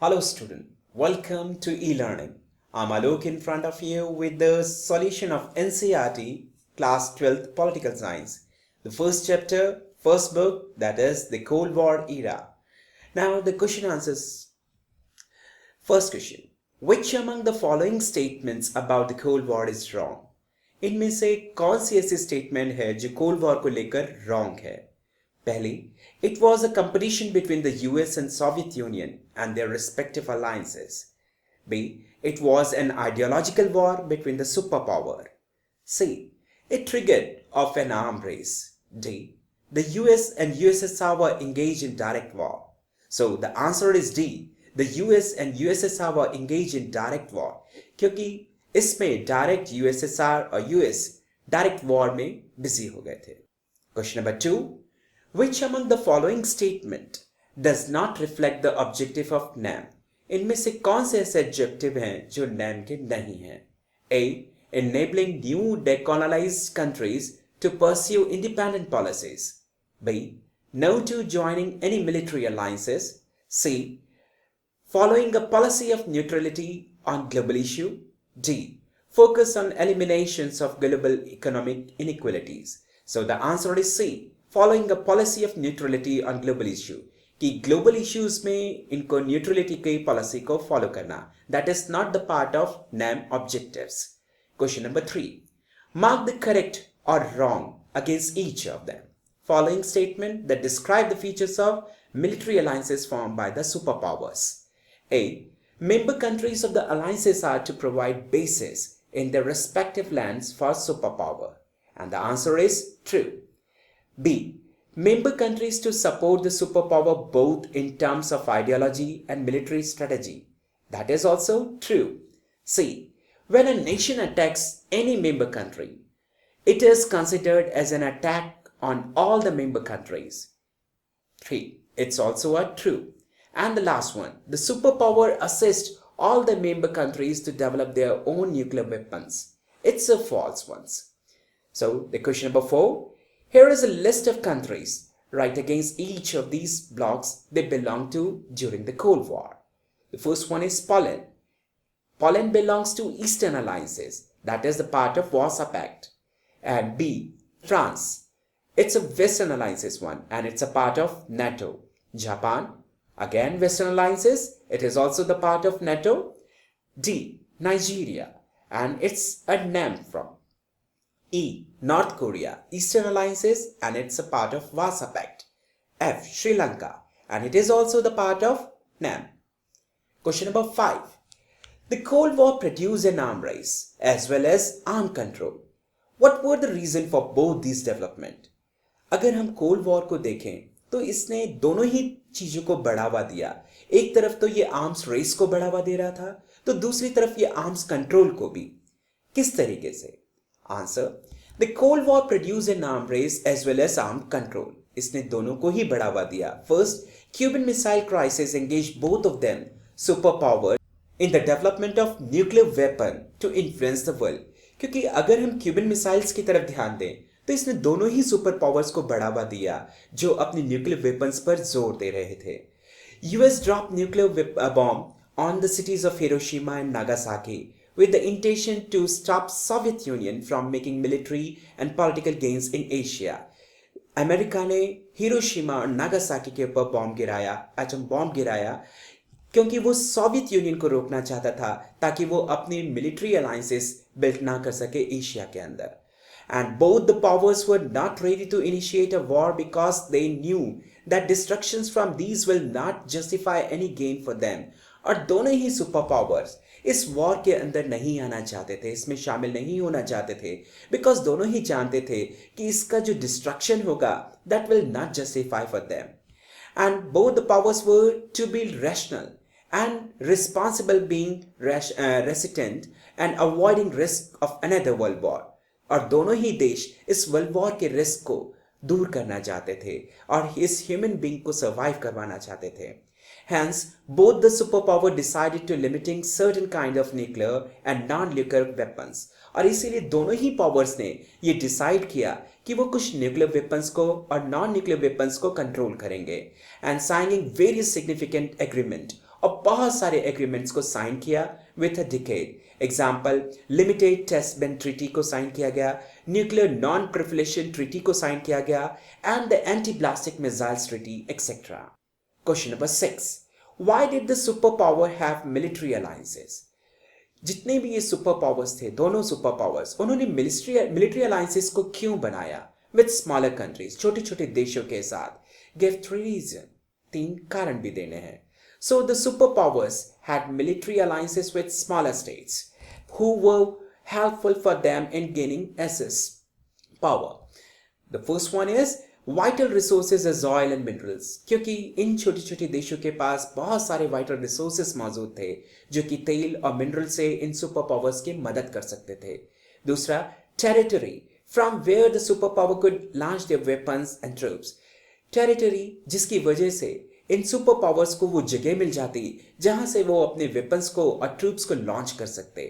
Hello student, welcome to e-learning. I'm Alok in front of you with the solution of NCERT class 12th political science. The first chapter, first book, that is the Cold War era. Now the question answers. First question, which among the following statements about the Cold War is wrong? इनमें से कौन सी ऐसी statement है जो cold war को लेकर wrong है? पहली, it was a competition between the US and Soviet Union and their respective alliances. B, it was an ideological war between the superpower. C, it triggered off an arms race. D, the US and USSR were engaged in direct war. So the answer is D, the US and USSR were engaged in direct war. क्योंकि इसमें direct USSR और US direct war में busy हो गए थे. Question number 2, which among the following statement does not reflect the objective of NAM? इनमें से कौन से ऐसे ऑब्जेक्टिव हैं जो NAM के नहीं हैं? A, enabling new decolonized countries to pursue independent policies. B, no to joining any military alliances. C, following a policy of neutrality on global issue. D, focus on eliminations of global economic inequalities. So the answer is C, following a policy of neutrality on global issue. कि global issues में इनको neutrality की policy को follow करना. That is not the part of NAM objectives. Question number 3. Mark the correct or wrong against each of them. Following statement that describe the features of military alliances formed by the superpowers. A, member countries of the alliances are to provide bases in their respective lands for superpower. And the answer is true. B, member countries to support the superpower both in terms of ideology and military strategy. That is also true. C, when a nation attacks any member country, it is considered as an attack on all the member countries. 3, it's also a true. And the last one, the superpower assists all the member countries to develop their own nuclear weapons. It's a false one. So the question number 4, here is a list of countries. Write against each of these blocks they belong to during the Cold War. The first one is Poland. Poland belongs to Eastern Alliances. That is the part of Warsaw Pact. And B, France. It's a Western Alliances one and it's a part of NATO. Japan. Again, Western Alliances, it is also the part of NATO. D, Nigeria, and it's a NAM from. E, North Korea, Eastern Alliances, and it's a part of Warsaw Pact. F, Sri Lanka, and it is also the part of NAM. Question number 5. The Cold War produced an arms race as well as arms control. What were the reason for both these development? अगर हम cold war को देखें तो इसने दोनों ही चीजों को बढ़ावा दिया. एक तरफ तो ये आर्म्स रेस को बढ़ावा दे रहा था तो दूसरी तरफ ये आर्म्स कंट्रोल को भी. किस तरीके से? Answer, the cold war produce an arm race as well as arm control. इसने दोनों को ही बढ़ावा दिया. First, Cuban missile crisis engage both of them super power in the development of nuclear weapon to influence the world. क्योंकि अगर हम Cuban missiles की तरफ ध्यान दें तो इसने दोनों ही सुपर पावर्स को बढ़ावा दिया जो अपनी न्यूक्लियर वेपन्स पर जोर दे रहे थे. US drop nuclear bomb on the cities of Hiroshima and Nagasaki with the intention to stop Soviet Union from making military and political gains in Asia. America ने हिरोशिमा और नागासाकी के ऊपर bomb गिराया, atom bomb गिराया, क्योंकि वो Soviet union को रोकना चाहता था ताकि वो अपनी मिलिट्री अलायंसेस बिल्ड ना कर सके एशिया के अंदर. And both the powers were not ready to initiate a war because they knew that destructions from these will not justify any gain for them. और दोनों ही सुपर पावर्स इस war के अंदर नहीं आना चाहते थे, इसमें शामिल नहीं होना चाहते थे, बिकॉज दोनों ही जानते थे कि इसका जो डिस्ट्रक्शन होगा that will not justify for them. And both the powers were to be rational and responsible, being resilient and avoiding risk of another world war. और दोनों ही देश इस वर्ल्ड वॉर के रिस्क को दूर करना चाहते थे और इस ह्यूमन बीइंग को सर्वाइव करवाना चाहते थे. Hence, both the superpower decided to limiting certain kind of nuclear and non-nuclear weapons. और इसीलिए दोनों ही पावर्स ने ये डिसाइड किया कि वो कुछ न्यूक्लियर वेपन्स को और नॉन न्यूक्लियर वेपन्स को कंट्रोल करेंगे. And signing various significant agreement और बहुत सारे एग्रीमेंट्स को साइन किया with a decade. Example, limited test ban treaty को साइन किया गया, न्यूक्लियर नॉन प्रोलिफरेशन ट्रीटी को साइन किया गया, and the anti ballistic missiles treaty etcetera. Question number 6, why did the super power have military alliances? जितने भी ये super powers थे, दोनों सुपर पावर्स, उन्होंने मिलिट्री अलायंसेस को क्यों बनाया विथ स्मॉलर कंट्रीज, छोटे छोटे देशों के साथ? गिव 3 रीजन, 3 कारण भी देने हैं। So the superpowers had military alliances with smaller states who were helpful for them in gaining access power. The first one is vital resources as oil and minerals, क्योंकि इन छोटे छोटे देशों के पास बहुत सारे vital resources मौजूद थे जो कि तेल और मिनरल से इन सुपर पावर्स की मदद कर सकते थे। दूसरा, territory from where the superpower could launch their weapons and troops, territory जिसकी वजह से इन सुपर पावर्स को वो जगह मिल जाती जहां से वो अपने वेपन्स को और ट्रूप्स को लॉन्च कर सकते।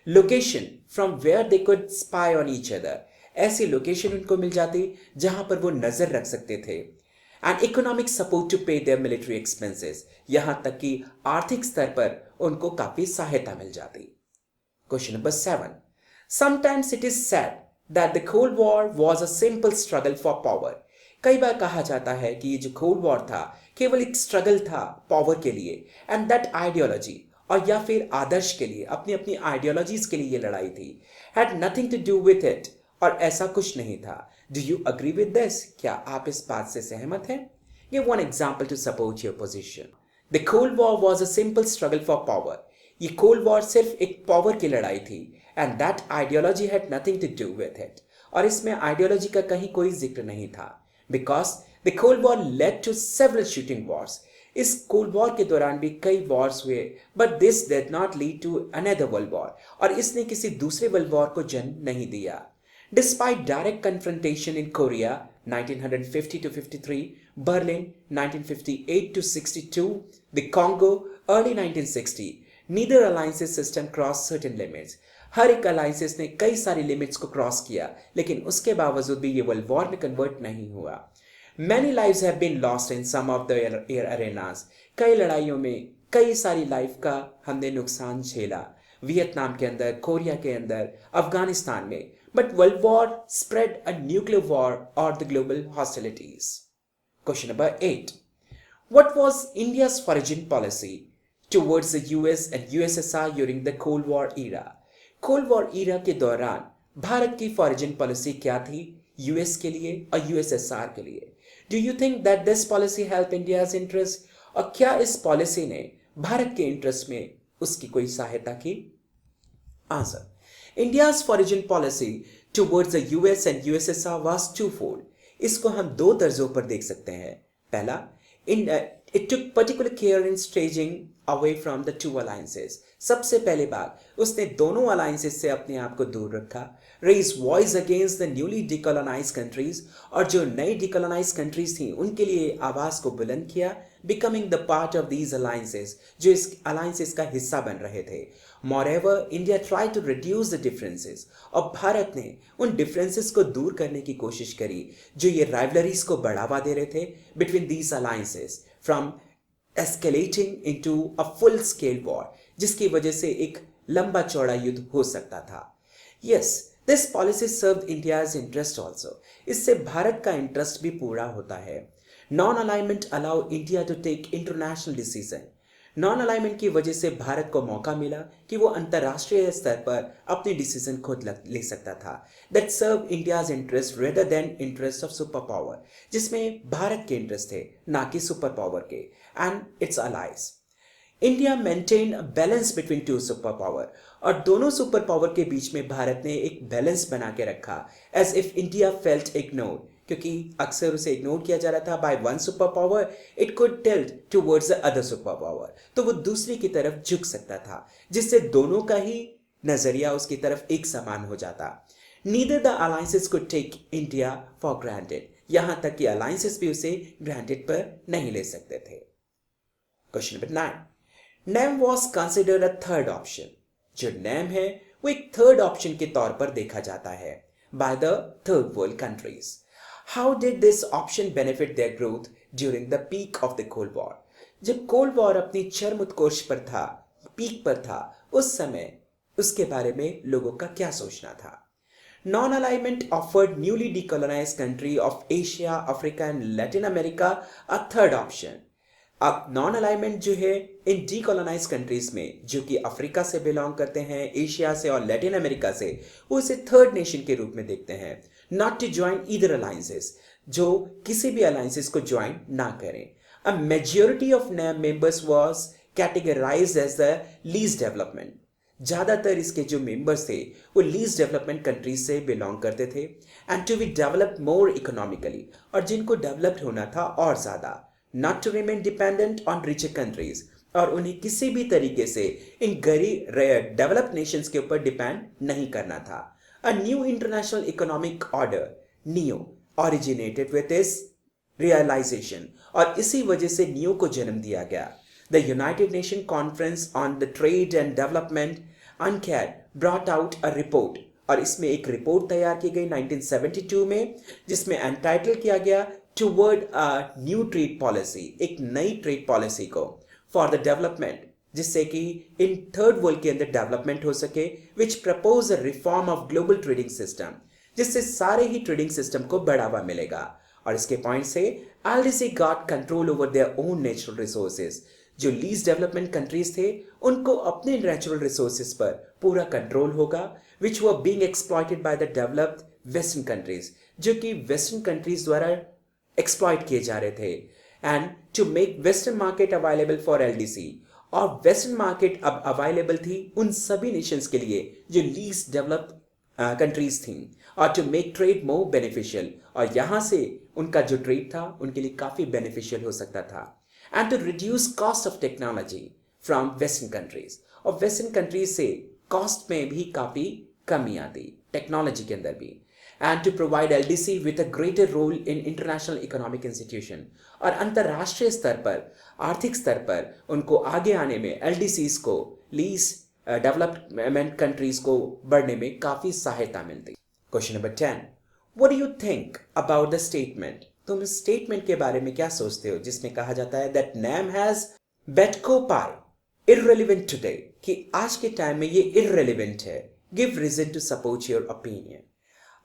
Location from where they could spy on each other, ऐसी लोकेशन उनको मिल जाती जहां पर वो नजर रख सकते थे। एंड इकोनॉमिक सपोर्ट टू पे देयर मिलिट्री एक्सपेंसेस, यहां तक कि आर्थिक स्तर पर उनको काफी सहायता मिल जाती। Question number 7, sometimes it is said that the cold war was a simple struggle for power. कई बार कहा जाता है कि ये जो कोल्ड वॉर था केवल एक स्ट्रगल था पावर के लिए, एंड दैट आइडियोलॉजी, और या फिर आदर्श के लिए, अपनी अपनी आइडियोलॉजीज के लिए ये लड़ाई थी, had nothing to do with it, और ऐसा कुछ नहीं था। Do you agree with this? क्या आप इस बात से सहमत हैं? Give one example to support your position. The cold war was a simple struggle for power. ये कोल्ड वॉर सिर्फ एक पावर की लड़ाई थी, and that ideology had nothing to do with it, और इसमें आइडियोलॉजी का कहीं कोई जिक्र नहीं था। Because the Cold War led to several shooting wars. इस कोल्ड वॉर के दौरान भी कई वॉर्स हुए, but this did not lead to another world war, और इसने किसी दूसरे वर्ल्ड वॉर को जन्म नहीं दिया। Despite direct confrontation in Korea 1950 to 53, Berlin 1958 to 62, the Congo early 1960, neither alliances system crossed certain limits. हर एक अलायंसेस ने कई सारी लिमिट्स को क्रॉस किया, लेकिन उसके बावजूद भी ये वर्ल्ड वॉर में कन्वर्ट नहीं हुआ। Many lives have been lost in some of the air arenas, कई लड़ाइयों में कई सारी लाइफ का हमने नुकसान झेला, वियतनाम के अंदर, कोरिया के अंदर, अफगानिस्तान में, but world war spread a nuclear war और the global hostilities. Question number 8, what was India's foreign policy towards the US and USSR during the cold war era? Cold war era के दौरान भारत की foreign policy क्या थी US के लिए और USSR के लिए? Do you think that this policy help India's interest, और क्या इस पॉलिसी ने भारत के इंटरेस्ट में उसकी कोई सहायता की? Answer, India's foreign policy towards the US and USSR was twofold. इसको हम दो दर्जों पर देख सकते हैं। पहला, it took particular care in staging away from the two alliances. सबसे पहले बात, उसने दोनों अलायंसेस से अपने आप को दूर रखा। Raise voice against the newly decolonised countries, और जो नई डिकोलोनाइज्ड कंट्रीज थी उनके लिए आवाज को बुलंद किया, becoming the part of these alliances, जो इस अलायंसेस का हिस्सा बन रहे थे। Moreover, India try to reduce the differences, और भारत ने उन डिफरेंसेस को दूर करने की कोशिश करी जो ये राइवलरीज को बढ़ावा दे रहे थे between these alliances, from escalating into a full scale war, जिसकी वजह से एक लंबा चौड़ा युद्ध हो सकता था। Yes, this policy served India's interest also, इससे भारत का इंटरेस्ट भी पूरा होता है। Non alignment allow India to take international decision. Non alignment की वजह से भारत को मौका मिला कि वो अंतर्राष्ट्रीय स्तर पर अपनी डिसीजन खुद ले सकता था। That serve India's interest rather than interest of super power, जिसमें भारत के इंटरेस्ट थे ना कि सुपर पावर के and its allies. India maintain a balance between two super power, और दोनों सुपर पावर के बीच में भारत ने एक बैलेंस बना के रखा, as if India felt ignored, क्योंकि अक्सर उसे इग्नोर किया जा रहा था by one super power, it could tilt towards the other super power, तो वो दूसरी की तरफ झुक सकता था, जिससे दोनों का ही नजरिया उसकी तरफ एक समान हो जाता। Neither the alliances could take India for granted, यहां तक कि अलायंसेस भी उसे ग्रांटेड पर नहीं ले सकते थे। Question number 9, name was considered a third option. जो नेम है वो एक थर्ड ऑप्शन के तौर पर देखा जाता है by the third world countries. How did this option benefit their growth during the peak of the cold war? जब कोल्ड वॉर अपनी चरम उत्कर्ष पर था, पीक पर था, उस समय उसके बारे में लोगों का क्या सोचना था? Non alignment offered newly decolonised country of Asia, Africa and Latin America a third option. अब नॉन अलाइनमेंट जो है इन डीकोलोनाइज कंट्रीज में, जो कि अफ्रीका से बिलोंग करते हैं, एशिया से और लैटिन अमेरिका से, वो इसे थर्ड नेशन के रूप में देखते हैं। Not to join either alliances, जो किसी भी अलायंसेस को ज्वाइन ना करें। A majority of members was categorized as the least development. ज्यादातर इसके जो मेंबर्स थे वो लीस्ट डेवलपमेंट कंट्रीज से बिलोंग करते थे, and to be developed more economically, और जिनको डेवलप्ड होना था और ज्यादा। Not to remain dependent on richer countries, और उन्हें किसी भी तरीके से इन गरीब डेवलप्ड नेशंस के ऊपर डिपेंड नहीं करना था। A new international economic order neo originated with its realization, और इसी वजह से नियो को जन्म दिया गया। The United Nations Conference on the Trade and Development UNCTAD brought out a report, और इसमें एक रिपोर्ट तैयार की गई 1972 में, जिसमें एंटाइटल किया गया toward a new trade policy, एक नई ट्रेड पॉलिसी को, फॉर द डेवलपमेंट, जिससे कि इन थर्ड वर्ल्ड के अंदर डेवलपमेंट हो सके, which propose a reform of global trading system, जिससे सारे ही ट्रेडिंग सिस्टम को बढ़ावा मिलेगा। और इसके पॉइंट से LDC got control over their own natural resources. जो लीस्ट डेवलपमेंट कंट्रीज थे उनको अपने नेचुरल रिसोर्सेज पर पूरा कंट्रोल होगा, which were being exploited by the developed western countries, जो कि वेस्टर्न कंट्रीज द्वारा एक्सप्लॉइट किए जा रहे थे, and to make western market available for LDC. और वेस्टर्न मार्केट अब अवेलेबल थी उन सभी नेशंस के लिए जो लीस्ट डेवलप्ड कंट्रीज थी, और to make trade more beneficial, और यहां से उनका जो ट्रेड था उनके लिए काफी बेनिफिशियल हो सकता था। And to reduce cost of technology from western countries, और वेस्टर्न कंट्रीज से कॉस्ट में भी काफी कमी आती, टेक्नोलॉजी के अंदर भी। And to provide LDC with a greater role in international economic institution, और अंतर्राष्ट्रीय स्तर पर, आर्थिक स्तर पर उनको आगे आने में एलडीसीज को, लीस्ट डेवलपमेंट कंट्रीज को बढ़ने में काफी सहायता मिलती। Question number 10, what do you think about the statement? तुम इस स्टेटमेंट के बारे में क्या सोचते हो जिसमें कहा जाता है दैट नैम हैज बेटको पाई इररिलेवेंट टुडे, कि आज के टाइम में ये इररिलेवेंट है। Give reason to support your opinion.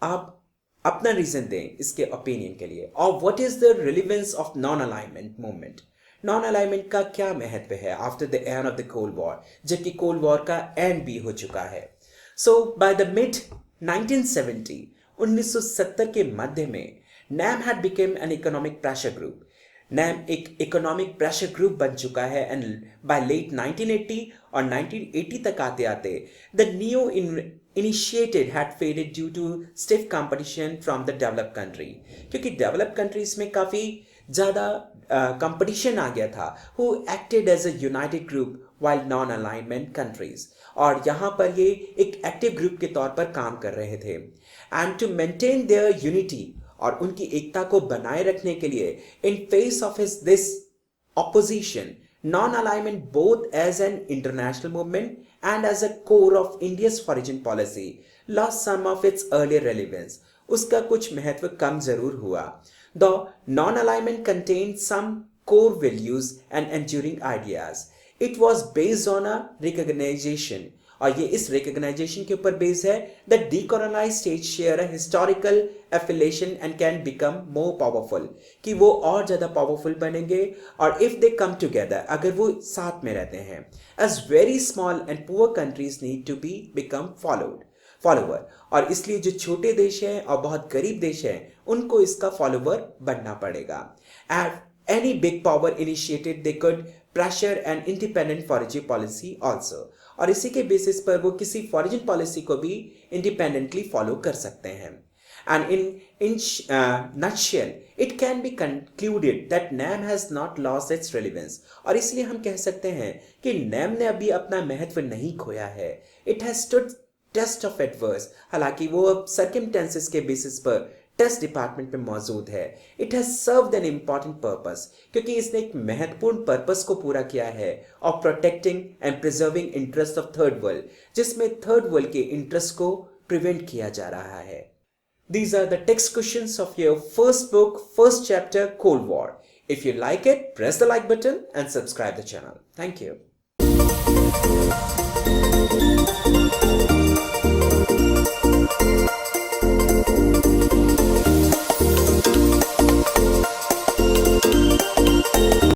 आप अपना रीजन दें इसके ओपिनियन के लिए। और what is the relevance of non alignment movement? Non alignment का क्या महत्व है after the end of the cold war, जबकि कोल्ड वॉर का एंड भी हो चुका है। सो बाय द मिड 1970, 1970 के मध्य में NAM had become an economic pressure group. NAM एक economic pressure group बन चुका है, and by late 1980 और 1980 तक आते आते the neo initiated had faded due to stiff competition from the developed country, क्योंकि developed countries में काफी ज़्यादा competition आ गया था, who acted as a united group while non-alignment countries, और यहाँ पर ये एक एक्टिव ग्रुप के तौर पर काम कर रहे थे। And to maintain their unity, और उनकी एकता को बनाए रखने के लिए, in face of this opposition, non alignment both as an international movement and as a core of India's foreign policy lost some of its earlier relevance. उसका कुछ महत्व कम जरूर हुआ। The non alignment contain some core values and enduring ideas. It was based on a recognisation, और ये इस recognisation के ऊपर बेस्ड है that decolonised states share a historical affiliation and can become more powerful, कि वो और ज्यादा पावरफुल बनेंगे, और इफ दे कम टुगेदर, अगर वो साथ में रहते हैं, as very small and poor countries need to be become follower, और इसलिए जो छोटे देश हैं और बहुत गरीब देश हैं उनको इसका फॉलोवर बनना पड़ेगा। At any big power initiated they could pressure an independent foreign policy also, और इसी के बेसिस पर वो किसी फॉरेन पॉलिसी को भी इंडिपेंडेंटली फॉलो कर सकते हैं। And in nutshell it can be concluded that NAM has not lost its relevance, और इसलिए हम कह सकते हैं कि NAM ने अभी अपना महत्व नहीं खोया है। It has stood test of adverse, हालांकि वो अब सर्कमस्टेंसेस के बेसिस पर टेस्ट डिपार्टमेंट में मौजूद है। It has served an important purpose, क्योंकि इसने एक महत्वपूर्ण पर्पस को पूरा किया है of protecting and preserving interest of third world, जिसमें थर्ड वर्ल्ड के इंटरेस्ट को प्रिवेंट किया जा रहा है। These are the text questions of your first book, first chapter, Cold War. If you like it, press the like button and subscribe the channel. Thank you.